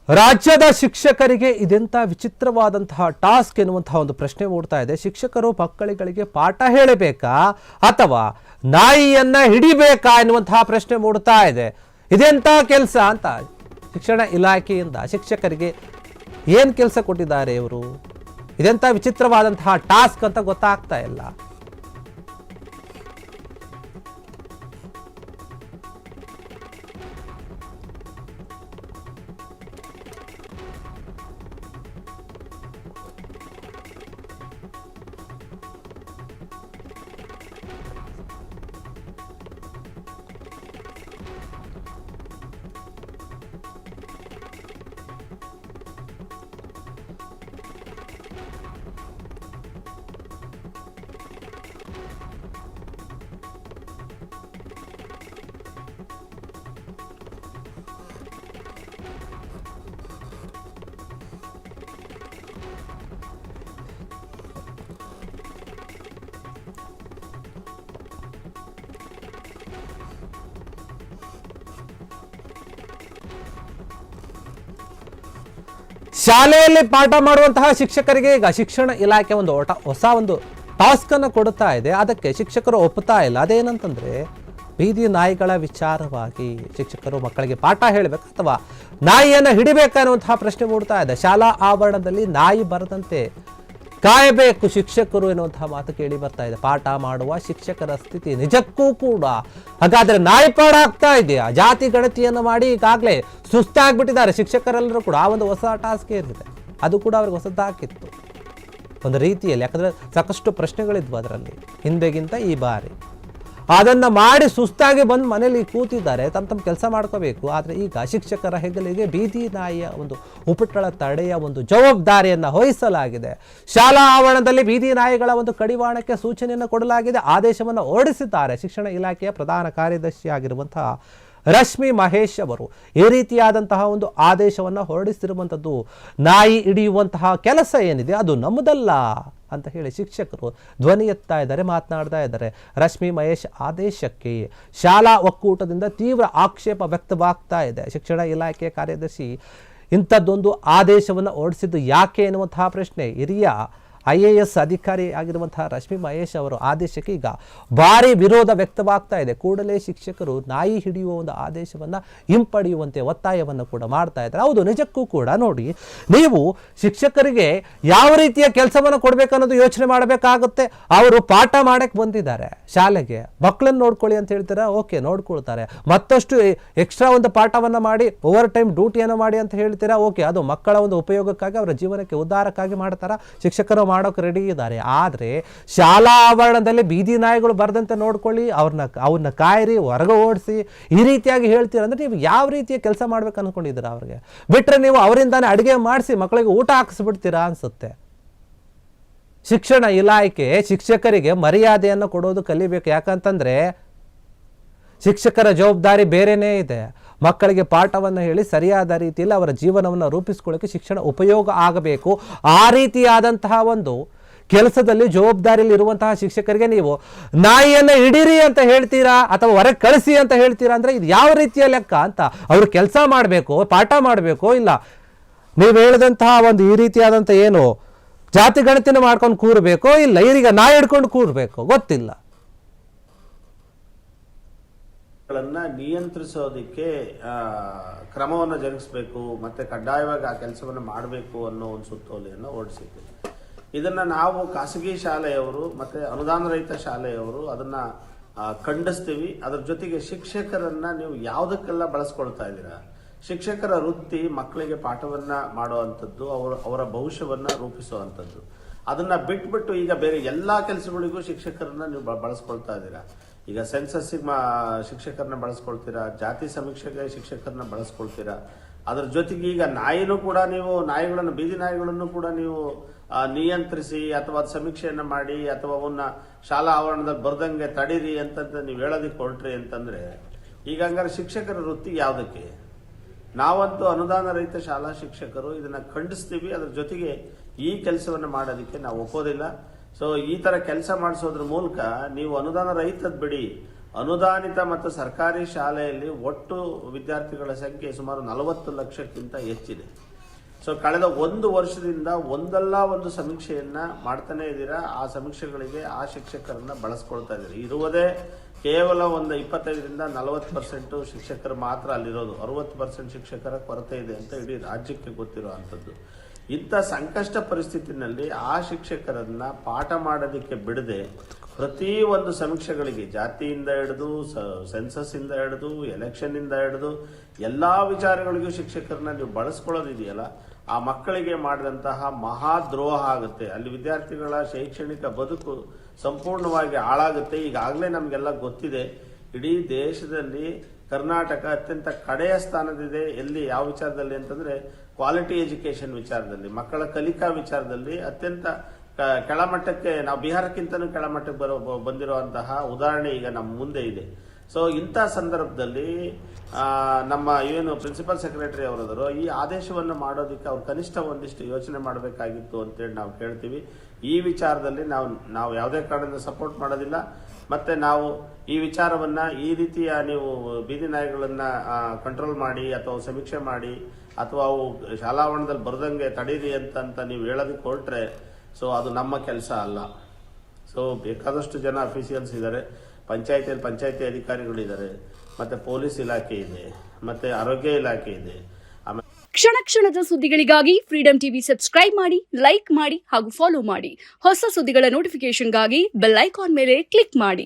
ರಾಜ್ಯದ ಶಿಕ್ಷಕರಿಗೆ ಇದೆಂತ ವಿಚಿತ್ರವಾದಂತಹ ಟಾಸ್ಕ್ ಎನ್ನುವಂತಹ ಒಂದು ಪ್ರಶ್ನೆ ಮೂಡ್ತಾ ಇದೆ. ಶಿಕ್ಷಕರು ಮಕ್ಕಳಿಗಳಿಗೆ ಪಾಠ ಹೇಳಬೇಕಾ ಅಥವಾ ನಾಯಿಯನ್ನ ಹಿಡಿಬೇಕಾ ಎನ್ನುವಂತಹ ಪ್ರಶ್ನೆ ಮೂಡ್ತಾ ಇದೆ. ಇದೆಂತ ಕೆಲಸ ಅಂತ ಶಿಕ್ಷಣ ಇಲಾಖೆಯಿಂದ ಶಿಕ್ಷಕರಿಗೆ ಏನು ಕೆಲಸ ಕೊಟ್ಟಿದ್ದಾರೆ ಇವರು? ಇದೆಂತ ವಿಚಿತ್ರವಾದಂತಹ ಟಾಸ್ಕ್ ಅಂತ ಗೊತ್ತಾಗ್ತಾ ಇಲ್ಲ. ಶಾಲೆಯಲ್ಲಿ ಪಾಠ ಮಾಡುವಂತಹ ಶಿಕ್ಷಕರಿಗೆ ಈಗ ಶಿಕ್ಷಣ ಇಲಾಖೆ ಒಂದು ಹೊಸ ಒಂದು ಟಾಸ್ಕ್ ಅನ್ನು ಕೊಡುತ್ತಾ ಇದೆ. ಅದಕ್ಕೆ ಶಿಕ್ಷಕರು ಒಪ್ಪುತ್ತಾ ಇಲ್ಲ. ಅದೇನಂತಂದ್ರೆ ಬೀದಿ ನಾಯಿಗಳ ವಿಚಾರವಾಗಿ ಶಿಕ್ಷಕರು ಮಕ್ಕಳಿಗೆ ಪಾಠ ಹೇಳಬೇಕು ಅಥವಾ ನಾಯಿಯನ್ನು ಹಿಡಿಬೇಕಾ ಅನ್ನುವಂತಹ ಪ್ರಶ್ನೆ ಮೂಡ್ತಾ ಇದೆ. ಶಾಲಾ ಆವರಣದಲ್ಲಿ ನಾಯಿ ಬರದಂತೆ ಕಾಯಬೇಕು ಶಿಕ್ಷಕರು ಎನ್ನುವಂತಹ ಮಾತು ಕೇಳಿ ಬರ್ತಾ ಇದೆ. ಪಾಠ ಮಾಡುವ ಶಿಕ್ಷಕರ ಸ್ಥಿತಿ ನಿಜಕ್ಕೂ ಕೂಡ ಹಾಗಾದ್ರೆ ನಾಯಿ ಪಾಠ ಆಗ್ತಾ ಇದೆಯಾ? ಜಾತಿ ಗಣತಿಯನ್ನು ಮಾಡಿ ಈಗಾಗಲೇ ಸುಸ್ತಾಗ್ಬಿಟ್ಟಿದ್ದಾರೆ ಶಿಕ್ಷಕರೆಲ್ಲರೂ ಕೂಡ. ಆ ಒಂದು ಹೊಸ ಟಾಸ್ಕ್ ಏನಿದೆ ಅದು ಕೂಡ ಅವ್ರಿಗೆ ಹೊಸದಾಗಿತ್ತು ಒಂದು ರೀತಿಯಲ್ಲಿ. ಯಾಕಂದ್ರೆ ಸಾಕಷ್ಟು ಪ್ರಶ್ನೆಗಳಿದ್ವು ಅದರಲ್ಲಿ ಹಿಂದೆಗಿಂತ ಈ ಬಾರಿ. ಅದನ್ನು ಮಾಡಿ ಸುಸ್ತಾಗಿ ಬಂದು ಮನೇಲಿ ಕೂತಿದ್ದಾರೆ, ತಮ್ಮ ಕೆಲಸ ಮಾಡ್ಕೋಬೇಕು. ಆದರೆ ಈಗ ಶಿಕ್ಷಕರ ಹೆಗಲಿಗೆ ಬೀದಿ ನಾಯಿಯ ಒಂದು ಉಪಟಳ ತಡೆಯ ಒಂದು ಜವಾಬ್ದಾರಿಯನ್ನು ವಹಿಸಲಾಗಿದೆ. ಶಾಲಾ ಆವರಣದಲ್ಲಿ ಬೀದಿ ನಾಯಿಗಳ ಒಂದು ಕಡಿವಾಣಕ್ಕೆ ಸೂಚನೆಯನ್ನು ಕೊಡಲಾಗಿದೆ. ಆದೇಶವನ್ನು ಹೊರಡಿಸಿದ್ದಾರೆ ಶಿಕ್ಷಣ ಇಲಾಖೆಯ ಪ್ರಧಾನ ಕಾರ್ಯದರ್ಶಿಯಾಗಿರುವಂತಹ ರಶ್ಮಿ ಮಹೇಶ್ ಅವರು. ಈ ರೀತಿಯಾದಂತಹ ಒಂದು ಆದೇಶವನ್ನು ಹೊರಡಿಸಿರುವಂಥದ್ದು ನಾಯಿ ಹಿಡಿಯುವಂತಹ ಕೆಲಸ ಏನಿದೆ ಅದು ನಮ್ಮದಲ್ಲ ಅಂತ ಹೇಳಿ ಶಿಕ್ಷಕರು ಧ್ವನಿ ಎತ್ತಾ ಇದ್ದಾರೆ, ಮಾತನಾಡ್ತಾ ಇದ್ದಾರೆ. ರಶ್ಮಿ ಮಹೇಶ್ ಆದೇಶಕ್ಕೆ ಶಾಲಾ ಒಕ್ಕೂಟದಿಂದ ತೀವ್ರ ಆಕ್ಷೇಪ ವ್ಯಕ್ತವಾಗ್ತಾ ಇದೆ. ಶಿಕ್ಷಣ ಇಲಾಖೆಯ ಕಾರ್ಯದರ್ಶಿ ಇಂಥದ್ದೊಂದು ಆದೇಶವನ್ನು ಹೊರಡಿಸಿದ್ದು ಯಾಕೆ ಎನ್ನುವಂತಹ ಪ್ರಶ್ನೆ ಹಿರಿಯ IAS ಅಧಿಕಾರಿ ಆಗಿರುವಂತಹ ರಶ್ಮಿ ಮಹೇಶ್ ಅವರು ಆದೇಶಕ್ಕೆ ಈಗ ಭಾರಿ ವಿರೋಧ ವ್ಯಕ್ತವಾಗ್ತಾ ಇದೆ. ಕೂಡಲೇ ಶಿಕ್ಷಕರು ನಾಯಿ ಹಿಡಿಯುವ ಒಂದು ಆದೇಶವನ್ನು ಹಿಂಪಡೆಯುವಂತೆ ಒತ್ತಾಯವನ್ನು ಕೂಡ ಮಾಡ್ತಾ ಇದ್ದಾರೆ. ಹೌದು, ನಿಜಕ್ಕೂ ಕೂಡ ನೋಡಿ, ನೀವು ಶಿಕ್ಷಕರಿಗೆ ಯಾವ ರೀತಿಯ ಕೆಲಸವನ್ನು ಕೊಡಬೇಕನ್ನೋದು ಯೋಚನೆ ಮಾಡಬೇಕಾಗುತ್ತೆ. ಅವರು ಪಾಠ ಮಾಡಕ್ಕೆ ಬಂದಿದ್ದಾರೆ ಶಾಲೆಗೆ, ಮಕ್ಕಳನ್ನು ನೋಡ್ಕೊಳ್ಳಿ ಅಂತ ಹೇಳ್ತಾರೆ, ಓಕೆ ನೋಡ್ಕೊಳ್ತಾರೆ. ಮತ್ತಷ್ಟು ಎಕ್ಸ್ಟ್ರಾ ಒಂದು ಪಾಠವನ್ನು ಮಾಡಿ ಓವರ್ ಟೈಮ್ ಡ್ಯೂಟಿಯನ್ನು ಮಾಡಿ ಅಂತ ಹೇಳ್ತೀರಾ, ಓಕೆ ಅದು ಮಕ್ಕಳ ಒಂದು ಉಪಯೋಗಕ್ಕಾಗಿ ಅವರ ಜೀವನಕ್ಕೆ ಉದ್ಧಾರಕ್ಕಾಗಿ ಮಾಡ್ತಾರ, ಶಿಕ್ಷಕರು ಮಾಡೋಕೆ ರೆಡಿ ಇದ್ದಾರೆ. ಆದರೆ ಶಾಲಾ ಆವರಣದಲ್ಲಿ ಬೀದಿ ನಾಯಿಗಳು ಬರದಂತೆ ನೋಡ್ಕೊಳ್ಳಿ, ಅವ್ರನ್ನ ಕಾಯಿರಿ, ಹೊರಗೆ ಓಡಿಸಿ, ಈ ರೀತಿಯಾಗಿ ಹೇಳ್ತೀರ ಅಂದ್ರೆ ನೀವು ಯಾವ ರೀತಿಯ ಕೆಲಸ ಮಾಡ್ಬೇಕು ಅನ್ಕೊಂಡಿದ್ದೀರಾ? ಅವ್ರಿಗೆ ಬಿಟ್ರೆ ನೀವು ಅವರಿಂದಾನೇ ಅಡುಗೆ ಮಾಡಿಸಿ ಮಕ್ಕಳಿಗೆ ಊಟ ಹಾಕಿಸ್ಬಿಡ್ತೀರಾ ಅನ್ಸುತ್ತೆ. ಶಿಕ್ಷಣ ಇಲಾಖೆ ಶಿಕ್ಷಕರಿಗೆ ಮರ್ಯಾದೆಯನ್ನು ಕೊಡೋದು ಕಲಿಬೇಕು. ಯಾಕಂತಂದ್ರೆ ಶಿಕ್ಷಕರ ಜವಾಬ್ದಾರಿ ಬೇರೆನೇ ಇದೆ. ಮಕ್ಕಳಿಗೆ ಪಾಠವನ್ನು ಹೇಳಿ ಸರಿಯಾದ ರೀತಿಯಲ್ಲಿ ಅವರ ಜೀವನವನ್ನು ರೂಪಿಸ್ಕೊಳ್ಳೋಕೆ ಶಿಕ್ಷಣ ಉಪಯೋಗ ಆಗಬೇಕು. ಆ ರೀತಿಯಾದಂತಹ ಒಂದು ಕೆಲಸದಲ್ಲಿ ಜವಾಬ್ದಾರಿಯಲ್ಲಿ ಇರುವಂತಹ ಶಿಕ್ಷಕರಿಗೆ ನೀವು ನಾಯಿಯನ್ನು ಹಿಡೀರಿ ಅಂತ ಹೇಳ್ತೀರಾ ಅಥವಾ ಹೊರಗೆ ಕಳಿಸಿ ಅಂತ ಹೇಳ್ತೀರಾ ಅಂದ್ರೆ ಇದು ಯಾವ ರೀತಿಯ ಲೆಕ್ಕ ಅಂತ? ಅವರು ಕೆಲಸ ಮಾಡಬೇಕು, ಪಾಠ ಮಾಡಬೇಕು, ಇಲ್ಲ ನೀವು ಹೇಳಿದಂತಹ ಒಂದು ಈ ರೀತಿಯಾದಂಥ ಏನು ಜಾತಿ ಗಣತಿನ ಮಾಡ್ಕೊಂಡು ಕೂರಬೇಕು, ಇಲ್ಲ ಈಗ ನಾಯಿ ಹಿಡ್ಕೊಂಡು ಕೂರಬೇಕು, ಗೊತ್ತಿಲ್ಲ. ನಿಯಂತ್ರಿಸೋದಕ್ಕೆ ಕ್ರಮವನ್ನು ಜರುಗಿಸಬೇಕು ಮತ್ತೆ ಕಡ್ಡಾಯವಾಗಿ ಆ ಕೆಲಸವನ್ನು ಮಾಡಬೇಕು ಅನ್ನೋ ಒಂದು ಸುತ್ತೋಲೆಯನ್ನು ಹೊರಡಿಸಿದ್ದೆ. ಇದನ್ನ ನಾವು ಖಾಸಗಿ ಶಾಲೆಯವರು ಮತ್ತೆ ಅನುದಾನ ರಹಿತ ಶಾಲೆಯವರು ಅದನ್ನ ಖಂಡಿಸ್ತೀವಿ. ಅದ್ರ ಜೊತೆಗೆ ಶಿಕ್ಷಕರನ್ನ ನೀವು ಯಾವುದಕ್ಕೆಲ್ಲ ಬಳಸ್ಕೊಳ್ತಾ ಇದ್ದೀರಾ? ಶಿಕ್ಷಕರ ವೃತ್ತಿ ಮಕ್ಕಳಿಗೆ ಪಾಠವನ್ನ ಮಾಡುವಂಥದ್ದು, ಅವರ ಭವಿಷ್ಯವನ್ನ ರೂಪಿಸುವಂಥದ್ದು. ಅದನ್ನ ಬಿಟ್ಬಿಟ್ಟು ಈಗ ಬೇರೆ ಎಲ್ಲಾ ಕೆಲಸಗಳಿಗೂ ಶಿಕ್ಷಕರನ್ನ ನೀವು ಬಳಸ್ಕೊಳ್ತಾ ಇದ್ದೀರಾ. ಈಗ ಸೆನ್ಸಸ್ಸಿಗೆ ಶಿಕ್ಷಕರನ್ನ ಬಳಸ್ಕೊಳ್ತೀರಾ, ಜಾತಿ ಸಮೀಕ್ಷೆಗೆ ಶಿಕ್ಷಕರನ್ನ ಬಳಸ್ಕೊಳ್ತೀರಾ. ಅದ್ರ ಜೊತೆಗೆ ಈಗ ನಾಯಿನೂ ಕೂಡ ನೀವು ಬೀದಿ ನಾಯಿಗಳನ್ನು ಕೂಡ ನೀವು ನಿಯಂತ್ರಿಸಿ ಅಥವಾ ಸಮೀಕ್ಷೆಯನ್ನ ಮಾಡಿ ಅಥವಾ ಅವನ್ನ ಶಾಲಾ ಆವರಣದಲ್ಲಿ ಬರ್ದಂಗೆ ತಡೀರಿ ಅಂತ ನೀವು ಹೇಳೋದಕ್ಕೆ ಹೊರಟ್ರಿ ಅಂತಂದ್ರೆ ಈಗ ಹಂಗಾರೆ ಶಿಕ್ಷಕರ ವೃತ್ತಿ ಯಾವುದಕ್ಕೆ? ನಾವಂತೂ ಅನುದಾನ ರಹಿತ ಶಾಲಾ ಶಿಕ್ಷಕರು ಇದನ್ನ ಖಂಡಿಸ್ತೀವಿ. ಅದ್ರ ಜೊತೆಗೆ ಈ ಕೆಲಸವನ್ನು ಮಾಡೋದಕ್ಕೆ ನಾವು ಒಪ್ಪೋದಿಲ್ಲ. ಸೊ ಈ ತರ ಕೆಲಸ ಮಾಡಿಸೋದ್ರ ಮೂಲಕ ನೀವು ಅನುದಾನ ರಹಿತದ್ ಬಿಡಿ, ಅನುದಾನಿತ ಮತ್ತು ಸರ್ಕಾರಿ ಶಾಲೆಯಲ್ಲಿ ಒಟ್ಟು ವಿದ್ಯಾರ್ಥಿಗಳ ಸಂಖ್ಯೆ ಸುಮಾರು 40 ಲಕ್ಷಕ್ಕಿಂತ ಹೆಚ್ಚಿದೆ. ಸೊ ಕಳೆದ 1 ವರ್ಷದಿಂದ ಒಂದಲ್ಲ ಒಂದು ಸಮೀಕ್ಷೆಯನ್ನ ಮಾಡ್ತಾನೆ ಇದ್ದೀರಾ. ಆ ಸಮೀಕ್ಷೆಗಳಿಗೆ ಆ ಶಿಕ್ಷಕರನ್ನ ಬಳಸ್ಕೊಳ್ತಾ ಇದ್ದೀರಿ. ಇರುವುದೇ ಕೇವಲ ಒಂದು 25ರಿಂದ 40% ಶಿಕ್ಷಕರು ಮಾತ್ರ ಅಲ್ಲಿರೋದು. 60% ಶಿಕ್ಷಕರ ಕೊರತೆ ಇದೆ ಅಂತ ಇಡೀ ರಾಜ್ಯಕ್ಕೆ ಗೊತ್ತಿರೋ ಅಂಥದ್ದು. ಇಂಥ ಸಂಕಷ್ಟ ಪರಿಸ್ಥಿತಿನಲ್ಲಿ ಆ ಶಿಕ್ಷಕರನ್ನ ಪಾಠ ಮಾಡೋದಕ್ಕೆ ಬಿಡದೆ ಪ್ರತಿ ಒಂದು ಸಮೀಕ್ಷೆಗಳಿಗೆ ಜಾತಿಯಿಂದ ಹಿಡಿದು ಸೆನ್ಸಸ್ ಇಂದ ಹಿಡಿದು ಎಲೆಕ್ಷನ್ ಇಂದ ಹಿಡಿದು ಎಲ್ಲಾ ವಿಚಾರಗಳಿಗೂ ಶಿಕ್ಷಕರನ್ನ ನೀವು ಬಳಸ್ಕೊಳ್ಳೋದಿದೆಯಲ್ಲ, ಆ ಮಕ್ಕಳಿಗೆ ಮಾಡಿದಂತಹ ಮಹಾ ದ್ರೋಹ ಆಗುತ್ತೆ. ಅಲ್ಲಿ ವಿದ್ಯಾರ್ಥಿಗಳ ಶೈಕ್ಷಣಿಕ ಬದುಕು ಸಂಪೂರ್ಣವಾಗಿ ಹಾಳಾಗುತ್ತೆ. ಈಗಾಗಲೇ ನಮಗೆಲ್ಲ ಗೊತ್ತಿದೆ, ಇಡೀ ದೇಶದಲ್ಲಿ ಕರ್ನಾಟಕ ಅತ್ಯಂತ ಕಡೆಯ ಸ್ಥಾನದಿದೆ. ಎಲ್ಲಿ ಯಾವ ವಿಚಾರದಲ್ಲಿ ಅಂತಂದ್ರೆ ಕ್ವಾಲಿಟಿ ಎಜುಕೇಶನ್ ವಿಚಾರದಲ್ಲಿ, ಮಕ್ಕಳ ಕಲಿಕಾ ವಿಚಾರದಲ್ಲಿ ಅತ್ಯಂತ ಕೆಳಮಟ್ಟಕ್ಕೆ, ನಾವು ಬಿಹಾರಕ್ಕಿಂತನೂ ಕೆಳಮಟ್ಟಕ್ಕೆ ಬಂದಿರುವಂತಹ ಉದಾಹರಣೆ ಈಗ ನಮ್ಮ ಮುಂದೆ ಇದೆ. ಸೊ ಇಂಥ ಸಂದರ್ಭದಲ್ಲಿ ನಮ್ಮ ಏನು ಪ್ರಿನ್ಸಿಪಲ್ ಸೆಕ್ರೆಟರಿ ಅವರದರು ಈ ಆದೇಶವನ್ನು ಮಾಡೋದಕ್ಕೆ ಅವ್ರು ಕನಿಷ್ಠ ಒಂದಿಷ್ಟು ಯೋಚನೆ ಮಾಡಬೇಕಾಗಿತ್ತು ಅಂತೇಳಿ ನಾವು ಕೇಳ್ತೀವಿ. ಈ ವಿಚಾರದಲ್ಲಿ ನಾವು ಯಾವುದೇ ಕಾರಣದಿಂದ ಸಪೋರ್ಟ್ ಮಾಡೋದಿಲ್ಲ. ಮತ್ತೆ ನಾವು ಈ ವಿಚಾರವನ್ನ ಈ ರೀತಿಯ ನೀವು ಬೀದಿ ನಾಯಿಗಳನ್ನ ಕಂಟ್ರೋಲ್ ಮಾಡಿ ಅಥವಾ ಸಮೀಕ್ಷೆ ಮಾಡಿ ಅಥವಾ ಅವು ಶಾಲಾವರಣದಲ್ಲಿ ಬರದಂಗೆ ತಡೀರಿ ಅಂತ ನೀವು ಹೇಳೋದಕ್ಕೆ ಹೊರಟ್ರೆ ಸೊ ಅದು ನಮ್ಮ ಕೆಲಸ ಅಲ್ಲ. ಸೊ ಬೇಕಾದಷ್ಟು ಜನ ಅಫಿಷಿಯಲ್ಸ್ ಇದ್ದಾರೆ, ಪಂಚಾಯತಿ ಅಧಿಕಾರಿಗಳಿದ್ದಾರೆ, ಮತ್ತೆ ಪೊಲೀಸ್ ಇಲಾಖೆ ಇದೆ, ಮತ್ತೆ ಆರೋಗ್ಯ ಇಲಾಖೆ ಇದೆ. ಕ್ಷಣ ಕ್ಷಣದ ಸುದ್ದಿಗಳಿಗಾಗಿ ಫ್ರೀಡಂ ಟಿವಿ ಸಬ್ಸ್ಕ್ರೈಬ್ ಮಾಡಿ, ಲೈಕ್ ಮಾಡಿ ಹಾಗೂ ಫಾಲೋ ಮಾಡಿ. ಹೊಸ ಸುದ್ದಿಗಳ ನೋಟಿಫಿಕೇಶನ್ಗಾಗಿ ಬೆಲ್ ಐಕಾನ್ ಮೇಲೆ ಕ್ಲಿಕ್ ಮಾಡಿ.